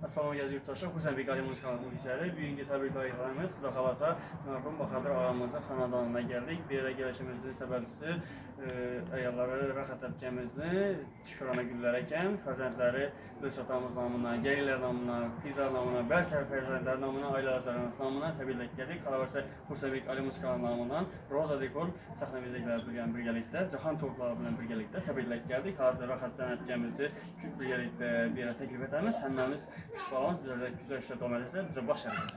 Assalamu alaikum yurttaşlar. Xüsusən bir qalimun kanalının izləyiciləri. Bugünkü təbrik ayırlarımız Xuda xalasa mərhum Baxadır ağamızın xanadanına gəldik. Bir yerə gəlişimizin səbəbisi əyalları rahat təbkəmizni şükrana güllərəkən fərzəndləri öz atamız namına, gəlirlər namına, qızlar namına, bərsər fərzəndlər namına, ailə azarınız namına təbrik gəldik. Xalavarsa xüsusən bir qalimun kanalının namından Roza Dekor səhnəmizə birgəlikdə, Cahan Torqları ilə birgəlikdə təbrik gəldik. Hazır rahat sənətkəmizi birgəlikdə bir yerə təklif edəmiz. Həmməmiz Balans bizə də güzel işler devam edirsə, bizə baş verir.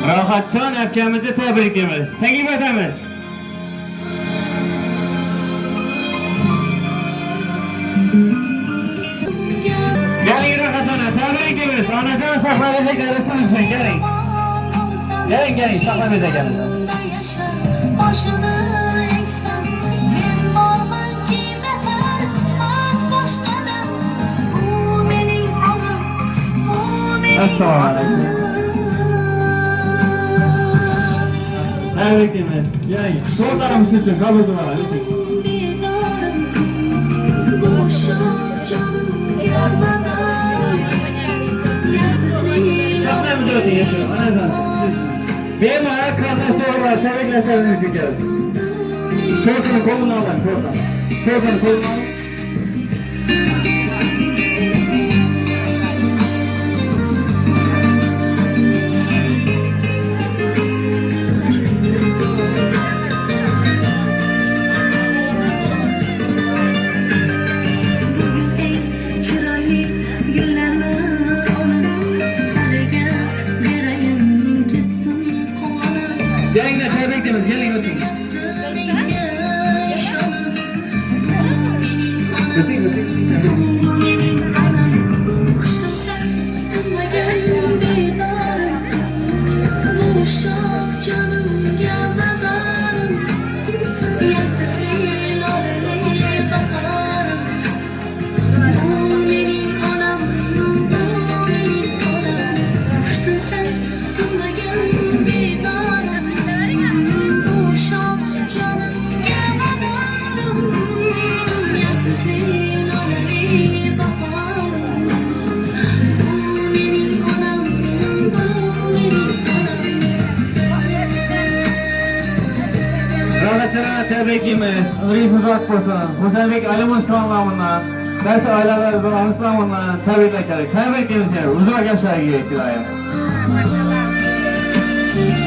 Rahatcan əbkəmizi təbrik edəmiz. Təklif edəmiz. Gəlin Rahatcan'a təbrik edəmiz. Anacan saxlarınıza gələsiniz üçün gəlin. Gəlin, saxlarınıza gəlin. Assalamu alaikum. Təbrik edəmiz. Gəlin, soğuklarımız üçün qabul dualar. Saxlarımızı ötün yaşayalım. Anacan. Benim ayak kardeşlerim var. Təbrikləşələriniz üçün gəldim. Torkanı kolunu alın, torkanı. Torkanı kolunu alın. Gelin de tebrik ediniz, gelin ötün. Ötün. Rahatcan'a tebrikimiz. Ömrünüz uzak olsun. Hüseyin Alimuş kanalından, belki ailelerinizin anısından tebrikler. Tebrikimiz ya. Uzak yaşlar giyesi dayım.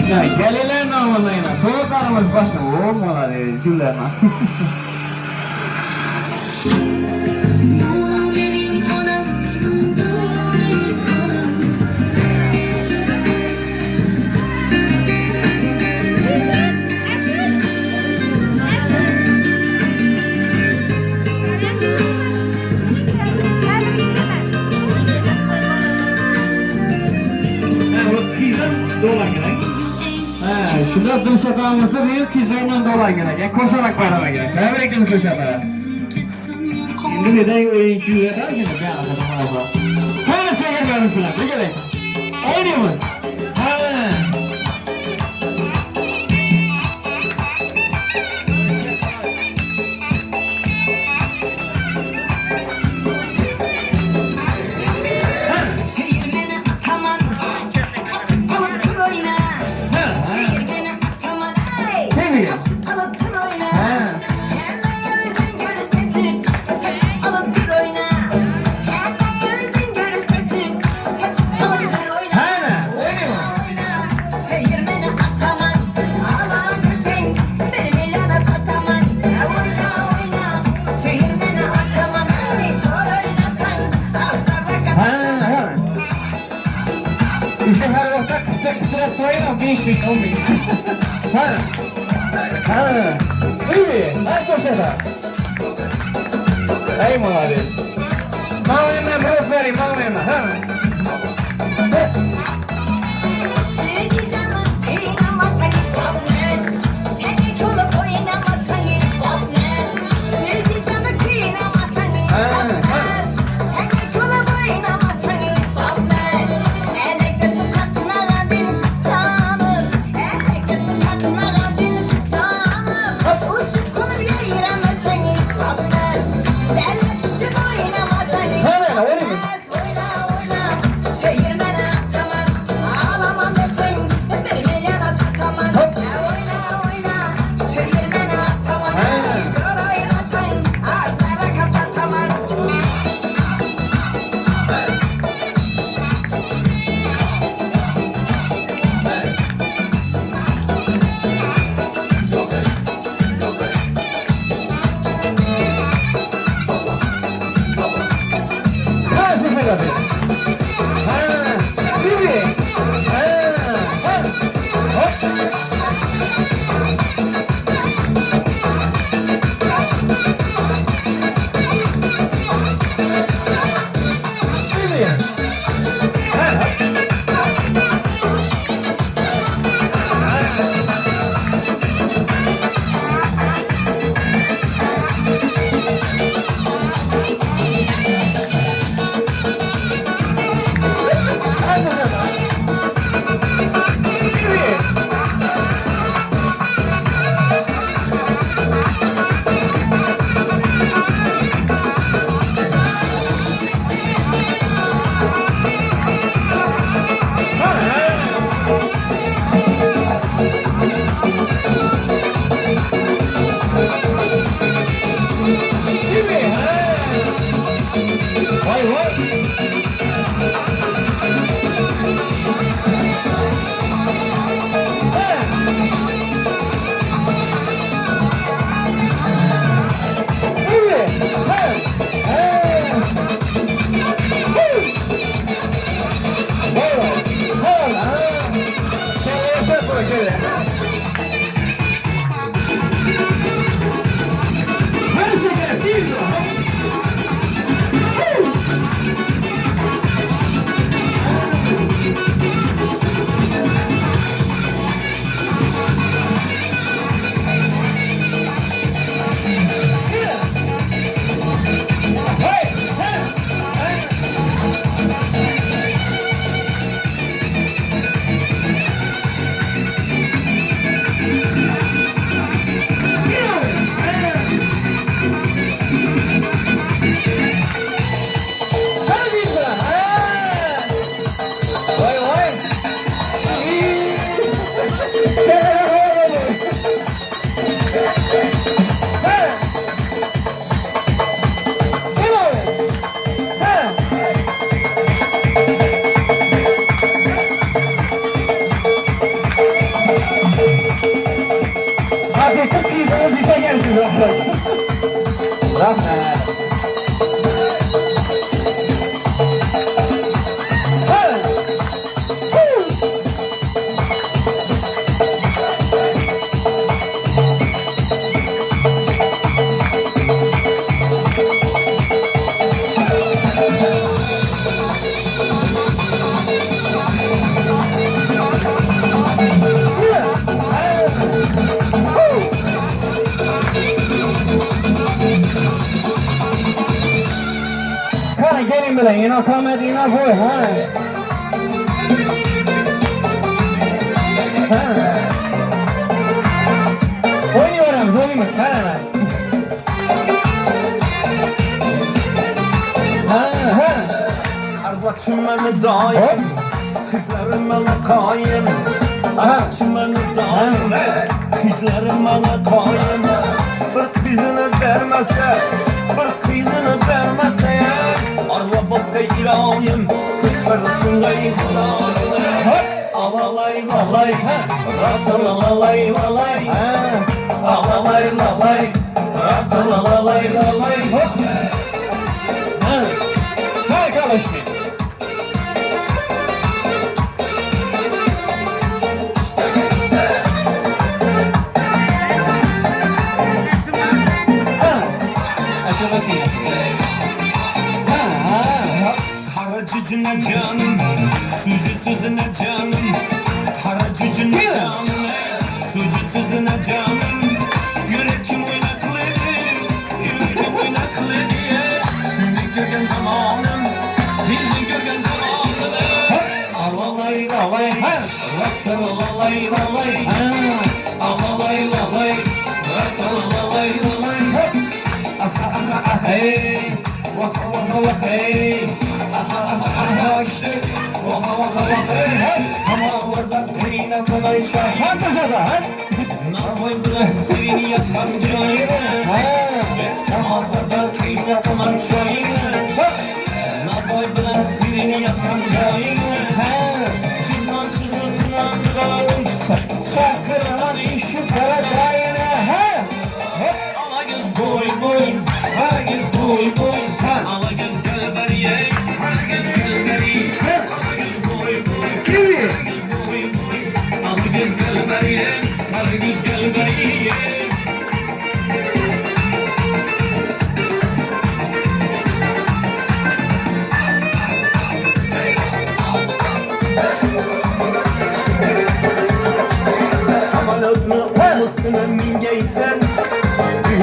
Ya gelirler namına yine. Soğuklarımız başına. Olmalar güllerine. Dolar gerek. Şurada dış yatağımızı bir kızlarla dolar gerek. Koşarak bayrama gerek. Tebrik edin koşarak. Şimdi neden oyuncu yatar ki? Ben anladım. Hemen çeker görüntüler. Ne gerek? Oynuyor mu? Hemen. İşte her vakit kısmet soyunum gençlik olmuyor. İyi, her koşada. Ey muhalif. Mağlayayım bırak vereyim, mağlayayım da bir. Ha, gibi. Ha, ha. Hop. Gelin bile yine kamet yine koy ha. Oynuyorum oynayayım hemen. Arvaçım beni daim, kızlarım bana kayın. Arvaçım beni daim, kızlarım bana kayın. Bir kızını vermese, bir kızını vermese arva başka ilayım, kıçarısında izlayım. Alalay lalay, ratalalay lalay. Alalay lalay, ratalalay lalay. Çalışmayın. Kara cücüne canım, sucu sözüne canım. Kara cücüne canım, sucu sözüne canım. Yürekim oynaklıydı, yürekim oynaklıydı. Şimdi görgen zamanım, sizni görgen zamanım. Alalay lalay, rattalalay lalay. Alalay lalay, rattalalay lalay. Aha aha aha hey, waka waka waka hey. Aha aha aha işte, waka waka waka hey. Samavarda kıyına kolay şahin. Hadi hadi hadi. Nazvay bile sevini yakan cahine. Ve samavarda kıyına kolay şahin. Nazvay bile sevini yakan cahine. Çizman çiziltinden dağılım çıksak. Şarkılarına işi kara dayına. Ala göz boy boy, ala göz boy boy, ala göz kalberiye, ala göz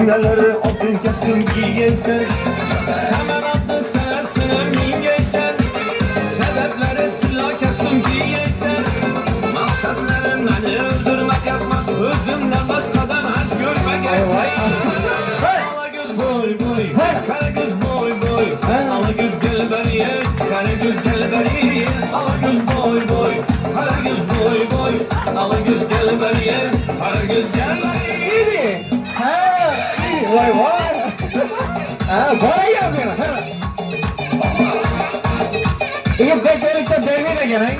Düğmeleri altın kestim giyeysen Semen adlı senesine mingeysen Sebepleri tilla kestim giyeysen Maksatlarım beni öldürmek yapmak Özümden başkadan az görmek eksen Ala göz boy boy Kara göz boy boy Ala göz gel beriye Kara göz gel beriye Ala göz boy boy Kara göz boy boy Ala göz gel beriye Kara göz gel beriye Vay vay. Bana yapıyor. İyi becerikte devir de gene.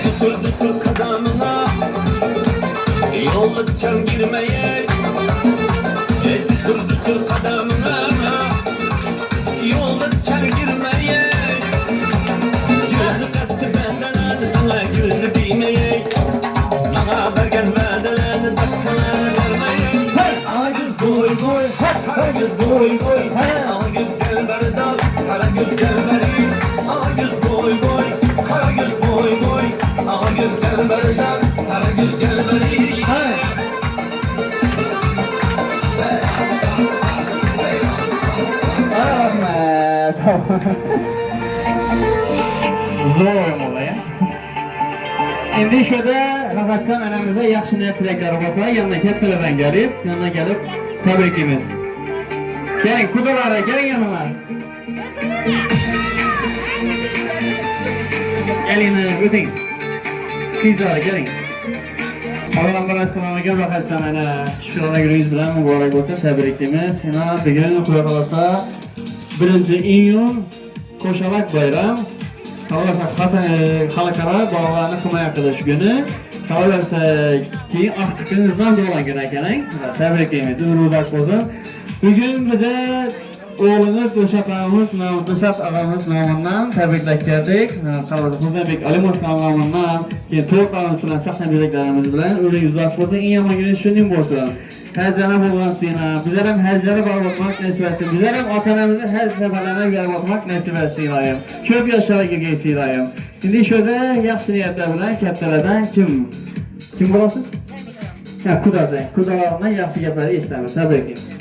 Düsür düsür kadamına Yolda diken girmeye Düsür düsür kadamına Yolda diken girmeye Gözü kattı benden hadi sana gözü bilmeye Bana vergen vədələrini başkalarına vermeye Ala göz boy boy Kara göz boy boy Ala göz gel beri dal Kara göz gel beri Ala göz boy boy Kara göz boy boy Ala göz gel beri dal Kara göz gel beri Zor oyun olay. Endi şurada Rahatcan anamıza yaxshi niyat tilaklari bo'lsa, yanına kattalardan gelip tabriklaymiz. Keling, kudalara, keling yanıma. Keling, o'ting. Qizlar, keling. Avvalambor assalomu alaykum Rahatcan ana. Shukrona kuningiz bilan muborak bo'lsin, tabriklaymiz. Yana bugun xudo xolasa 1-iyun Qo'shalak bayram. Qolaversa xalqaro bog'larni himoya qilish kuni. Qolaversa keyin aqtiqingizdan bog'langan ekan. Tabriklaymiz. Umringiz uzoq bo'lsin. Bugun biza o'g'limiz Dilshod og'amiz nomidan tabriklab keldik. Qolaversa Xudoybek Alimov nomidan keyin to'rtlarimiz bilan sahna bezaklarimiz bilan umringiz uzoq bo'lsin. Eng yomon kuningiz shuning bo'lsin. Həcələ bo'lsin. Bizlar ham həcələ borib o'tmoq nasib etsin. Bizlar ham ota-onamizni haj safarlarına berib o'tmoq nasib etsin iloyim. Ko'p yoshlarga kelgaysiz iloyim. Endi shunda yaxshi niyatlar bilan kattalardan kim bo'lasiz? Ha, kudasi. Kudalardan yaxshi gaplar eshitamiz. Tabriklaymiz.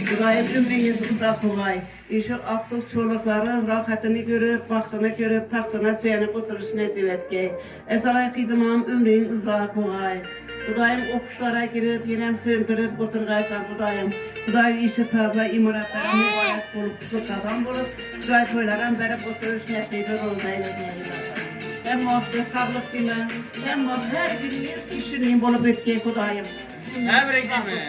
Kudayım ömrünüz uzak olay. İşte aktif çolukların rahatını görüp, baktığını görüp, tahtına söyleyip oturuş nasip etki. Esalay kızımam ömrün uzak olay. Kudayım okuşlara girip, yine söndürüp oturgaysan Kudayım. Kudayım işi taze imaratlara mübarek bulup, kazan bulup, Kuday toylaran verip oturuş nasibi olmayla. Hem muhabbet sağlık dime, hem muhabbet her gün işinin bulup etki Kudayım. Tabriklaymiz.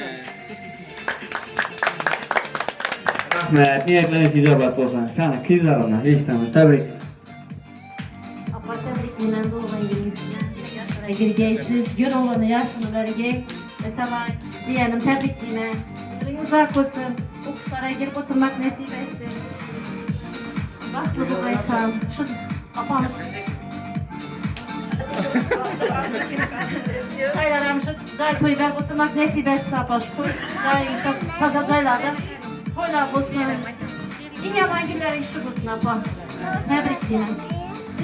Rahmet, niyetleriniz izabat olsun. Qani, qizlarimni eshitamiz. Tabrik. Apa tabriklayman doğumingizga. Girgaysiz, yo'lovini yaxshini bergay. Mesela jiyanim tabriklayman. Umringiz uzoq bo'lsin. O'qishlarga kirib o'tirmoq nasib etsin. Baxtli bo'lmaysan. Shu opamiz. Aylaram shu to'yga o'tirmoq nasib etsin. Apa shu toza joylarda toylar bo'lsin. Eng yomon kunlaring shu bo'lsin apa. Tabriklayman.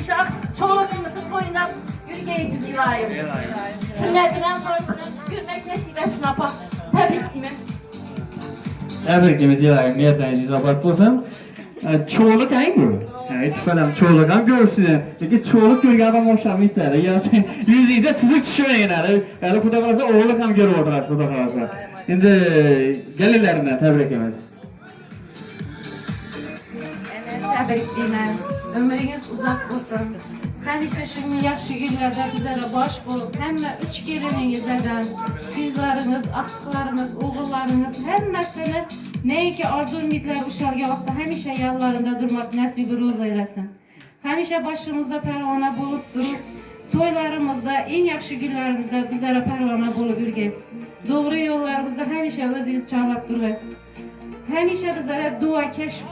İşte çoğunluğumuzu toyundan yürüyesiz ilayım. Sünnetinden sonrasını görmek nasip etsin apa. Tabriklayman. Tabriklaymiz iloyim. Niyatlaringiz izobat bo'lsin. Çoğuluk hang bu? Ittifalam çoğuluk ham ko'ribsiz. Lekin çoğuluk ko'rgan odam o'xshamaysiz. Yuzingizga chiziq tushmagan hali. Hali xudo xolasa o'g'lik ham ko'rib o'tirasiz xudo xolasa. Endi galinlarini tabriklaymiz. Tabriklayman. Ömrünüz uzak olsun. Hamisha shunga yaxshi kunlarda bizlarga bosh bo'lib, hamma 3 keliningizlardan, qizlaringiz, aqlaringiz, o'g'illaringiz hammasini neki orzu umidlar ushalgan vaqtda hamisha yonlarida durmoq nasibi ro'z aylasin. Hamisha boshimizda parvona bo'lib turib, to'ylarimizda, eng yaxshi kunlarimizda bizlarga parvona bo'lib yurgaysiz. To'g'ri yo'llarimizda hamisha o'zingiz chorlab turasiz. Hamisha bizlarga duo kashf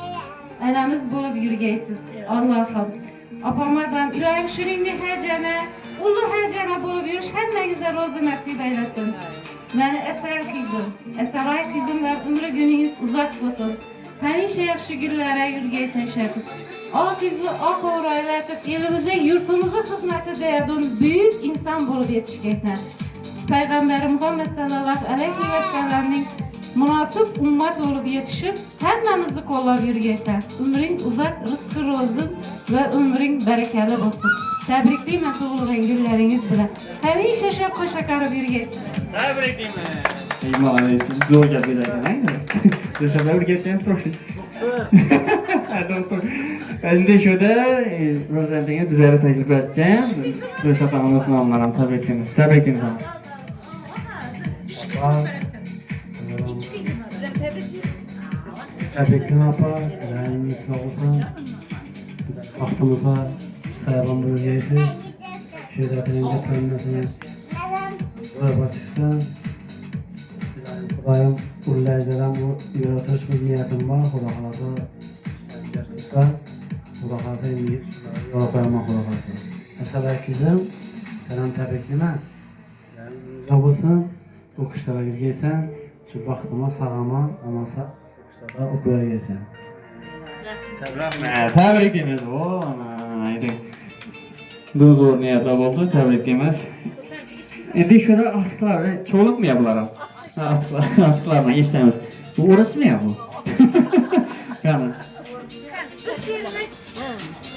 anamiz bo'lib yurgaysiz. Allohim Apamadan ilahi şirinli həcənə, ulu həcənə bulup yürüş, həmmənizə rozu nəsib eylesin. Məni Əsər kızım, Əsəray kızım və ömrü gününüz uzak olsun. Həmişə yaxşı günlərə yürgeysin şəkil. Ağ kızı, ağ uğrayla etib, elimizə, yurtumuza xizmət edəyədin, büyük insan bulup yetişkeysən. Peyğəmbəri Muhammed sallallahu aleyhi ve sellem'nin münasip ümmet olup yetişip hemmemizi kollab yürgeysen. Ömrün uzak, rızkı rozun ve ömrün berekeli olsun. Təbrikliyim doğulğan günləriniz bilen. Həmişə şapka şakarıb yürgeysen. Təbrikliyim. Maleysin. Zor geldi derken. Dışarıda yürgeysen sorun. Doktor. Şimdi şurada Rozentin'e düzeyli teklif edeceğim. Dışarı tanımlısını anlarım. Tebrikliyim. Tebrikliyim sana. Tebrikler apa, yani sağ olsun. Vaktimize sayılan bölgeysi, şehirlerin getirmesini batışsın. Kudayım, ululayıcıdan bu yaratış bir niyetim var. Kuda kalasa gerçekten, kuda kalasa yola koymak kuda kalasa. Mesela kızım, selam tebrikleme. Sağ olsun, okuşlara girgeysen, şu vaktıma sağama, amasa okuya gelsen. Tebrikliyimiz. O haydi. Bu zor niyetler oldu. Tebrikliyimiz. Şimdi şurada atıklar, çoğuluk mu yapılar? Atıklar mı? İştemiz. Bu orası mı ya bu? Yani.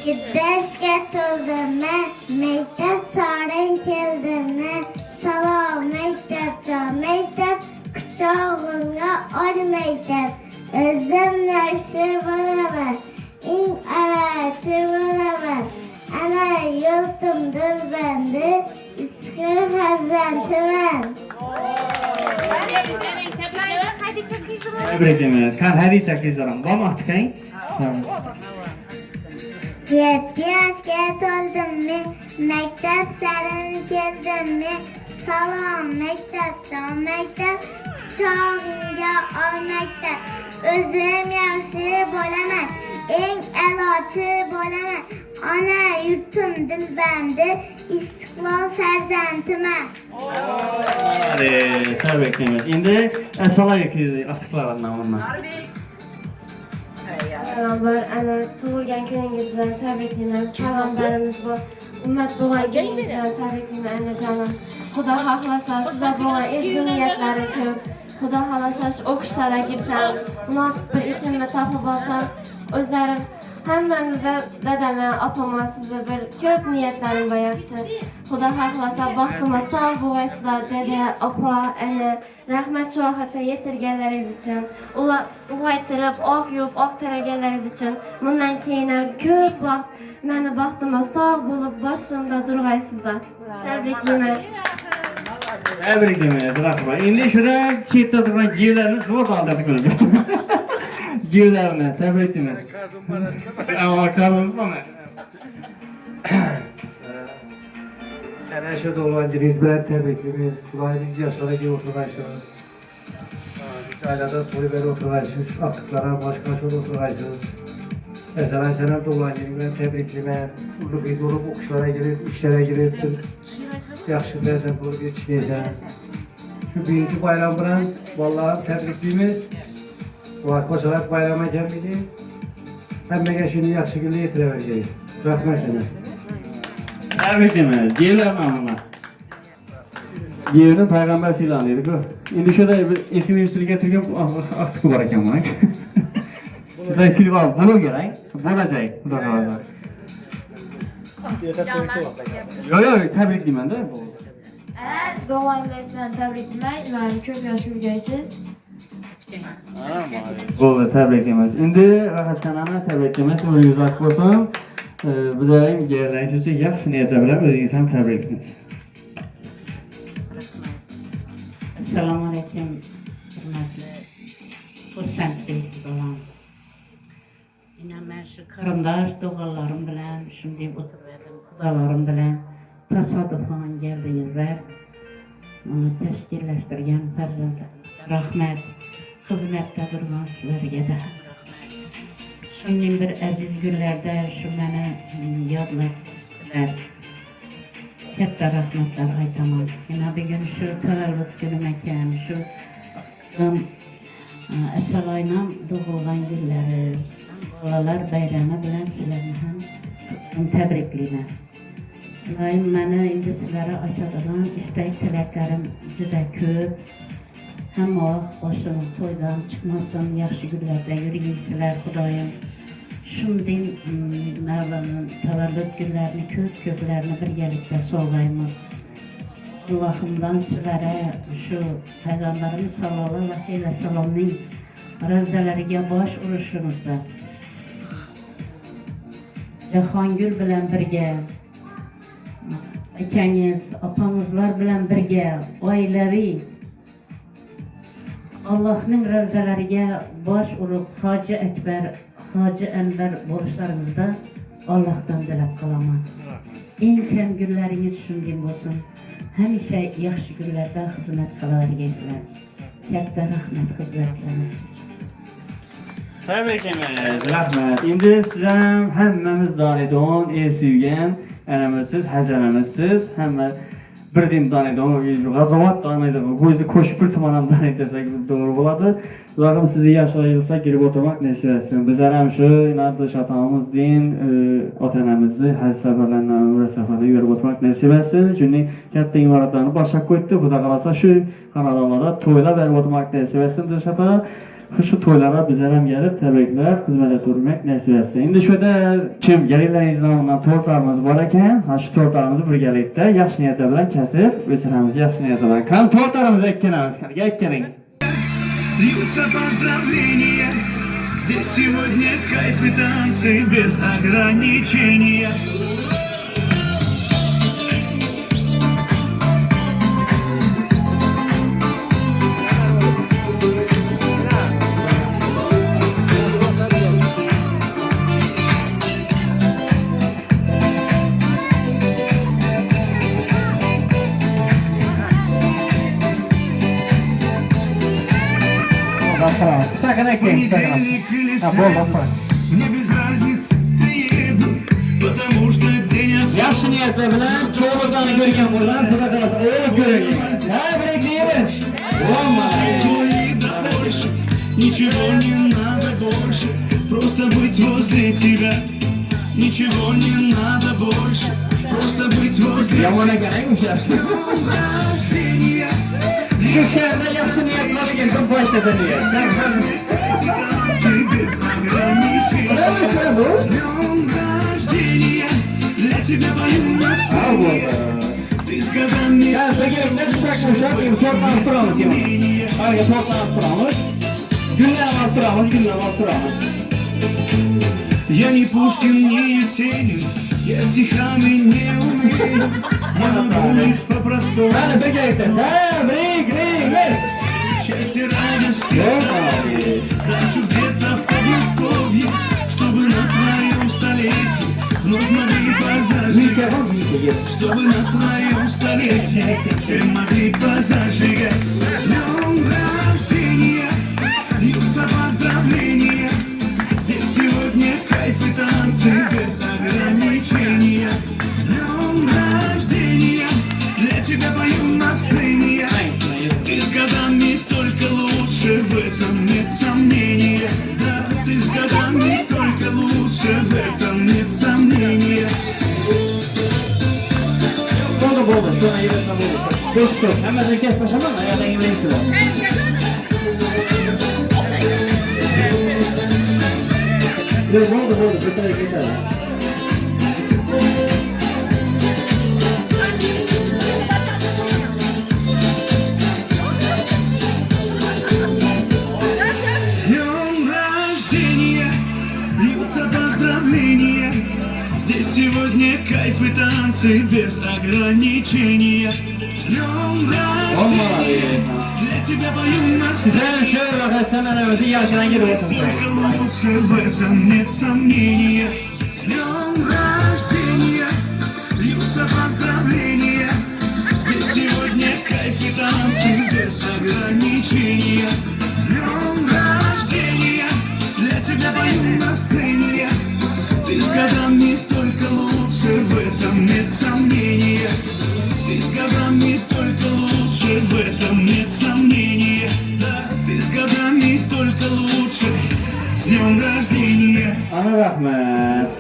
Giddeş getirdiğime, mektep sarın kildiğime, salam mektep can mektep, kıçağımda ol mektep. Özüm nöşü bulamaz, in araçı bulamaz. Ana yurtumdur bendi, iskir hazretimen. Tebrikliyimiz. Kan hadi çakizlerim. Var mı artık hayın? Tamam. 7 yaşga to'ldim men, maktab sarin keldim men. Salom maktabdan maktab, chog'imga ol maktab. O'zim yaxshi bo'laman, eng a'lochi bo'laman. Ona yurtim dilbandi, istiqlol farzandiman. Hadi tebrikliyimiz. Şimdi esalayık atıklarından bunlar. Merhabalar, ana tug'ilgan kuningiz bilan tabriklayman. Payg'ambarimiz bu ummat bo'lgan kuningiz bilan tabriklayman onajonim. Xudo xohlasa sizlar bo'lgan ezgu niyatlari ko'p. Xudo xohlasa shu o'qishlarga girsam, munosib bir ishimni topib olsam, o'zlarim hammamizga dadama, opama sizni bir ko'p niyatlarim bor yaxshi. Xudo xohlasa baxtimiz sog' bo'lgaysizlar, dada, opa, ana. Rahmat shu vaqtgacha yetirganlaringiz uchun, ulg'aytirib, oq yuvib, oq taraganlaringiz uchun. Bundan keyin ham ko'p vaqt meni baxtimga sog' bo'lib, boshimda turg'aysizlar. Tabriklayman. Tebrikliyimiz. Rahmat. Endi shunda chetda turgan gevlarni zo'r oldirdik ularga. Gevlarni tebriklaymiz. Ama karnınız mı? Ana şu doğulancınız bilen tebrikliyimiz. Kulayınız yaşlara gibi oturgaysınız. Ailada soru beri oturgaysınız. Atıklara başka şöyle oturgaysınız. Mesela senem doğulancınız bilen tebrikliyim. Ulu bir olup okuşlara girip, işlere girip, yaxşı bəzən bulub yetişməyəcəm. Şu birinci bayram bilen vallahi tebrikliyimiz. Var koşarak bayrama gelmedi. Həmmə şimdi yaxşı günü yetirə verəcəyik. Rəhmət sənə. Tebrikliyimiz. Gevler namına. Gevinin peygamber silahıydı bu. Şimdi şurada bir isim imsili getirgen aktıkı var ekan bana. Sen klip al, bunu gerek. Bulacak. Bu da kalacak. Yok, tebrikliyim de bu. Doğanlarınızdan tabriklayman. İlahi ko'p yosh yurgaysiz. Bo'ldi, tebriklaymiz. Endi Rahatjanani tebriklaymiz. O'zingiz haq bo'lsin. Bizlarning gevlariniz uchun yaxshi niyatlar bilan o'zingiz ham tebriklaymiz. Assalomu alaykum, hurmatli xursandlik bilan. Men shu qarindosh tog'alarim bilan shunday o'tirdim, xudolarim bilan tasodifan keldingizlar. Uni tashkillashtirgan farzandlarimga rahmat. Xizmatda turgan sizlarga da rahmat. Şunun bir aziz günlerde şu beni yadladılar. Katta rahmetler aytamam. Yine bir gün şu tavallud günüm ekan, şu Esalayla doğulgan günleri, balalar bayramı bilen sizlerni ham təbrikliyəm. Daim mənə indi sizlərə açadığım istək tiləklərim juda köp. Hem o başım toydan çıkmasın, yaxşı günlərdə yürüyürsülər Xudayım. Şimdi Mevla'nın tavallud günlerini, köplerini birgelikte solgayımız. Allah'ımdan sizlere şu Peygamberimiz sallallahu aleyhi ve sellem'nin ravzalarıga baş uruşunuzda Jahongül bilen birge, akangiz, opangizlar bilen birge, oilaviy Allah'ın ravzalarıga baş urup Hacı Ekber, Hacı Enver buluşlarınızda Allah'tan dilep kalaman. En kem günleriniz şundan olsun. Həmişə yaxşı günlərdə xidmət qılarıqsınlar. Katta rahmet xizmətləriniz. Təbriklimiz, rəhmət. İndi sizə həmməmiz danidon, sevgən, ənəmizsiz, həzənəmizsiz, həmmə birdən danidon, qazavat danidon, qoyuzu koşup bir tumanam danid desək doğru buladı. Ularım sizi yaşayılsa girib oturmaq nəsib etsin. Bizlər həmişə inadlı şatamız deyin, otanəmizi həz səfərlərlə, ömrə səfərlə görüb oturmaq nəsib etsin. Çünki katta imaratlarını başa qoydu. Xuda qalasa şu kanallara toyla verib oturmaq nəsib etsin şata. Şu toylara bizlər həm gəlib təbriklər, xidmət etdirmək nəsib etsin. İndi şöyle kim gəlirlərinizdən ondan tortlarımız var ekan, şu tortlarımızı birgəlikdə yaxşı niyyətlə bilən kəsib, ösürəmiz yaxşı niyyətlə bilən. Kan tortlarımızı ekkenəmiz, gəlin. Льются поздравления. Здесь сегодня кайф и танцы без ограничения. Понедельник или среда, мне без разницы, приеду, потому что день особенный. Yaxşı niyetlə bilən çoğulurdanı görgən buradan Xuda qalasa olub görgən. Təbrikliyimiz. Да больше, ничего не надо больше, просто быть возле тебя. Ничего не надо больше, просто быть возле тебя. Yamana gələymiş yaşlı. Рождения. Şu şəhərdə yaxşı niyetləri gəlsin başlasın diye. Без ограничений. С днем рождения, для тебя пою на сцене. Ты с годами. Gel peki ne düşecekmişler? Tortla arttıramız yani. Harika tortla arttıramız. Günler arttıramız, günler arttıramız. Я не Пушкин, не Есенин, я стихами не умею. Я могу лишь по-простому. Yani birlikte təbrikliyimiz. Счастье, радости, дачу где-то в Подмосковье, чтобы на твоем столетии вновь могли позажигать. Чтобы на твоем столетии все могли позажигать. С днем рождения льются поздравления. Здесь сегодня кайф и танцы без ограничения. С днем рождения для тебя пою на сцене. Ты с годами только лучше, в этом нет сомнения. Да, ты с годами только лучше, в этом нет сомнения. Oldu, şuna yerine buldu. Çok çok. Hemen herkes taşıman ayağına inmeyesi var. Yok oldu, yeter. С днем рождения льются поздравления. Здесь сегодня кайф и танцы без ограничения. С днем рождения для тебя пою на Sizler şöyle bakın, sen önümüzü yaşına girip otursun. только лучше, в этом нет сомнения. С днем рождения льются поздравления. Здесь сегодня кайф и танцы без ограничения. С днем рождения для тебя пою на сцене.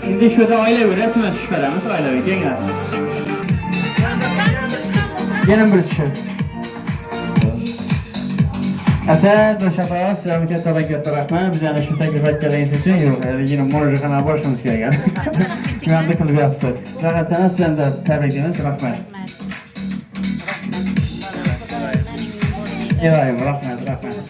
Şimdi şurada ailevi resmen çıkaramiz, ailevi gel. Yana bir kişi. Asad Dilshod, sizlarga katta rahmat. Biz yana shu taklif etganingiz uchun yine murojaatxona borishimiz kerak. Shuni qilib yapti. Faqat sana sizlarni da tabriklaymiz, rahmat. Iloyim, rahmat.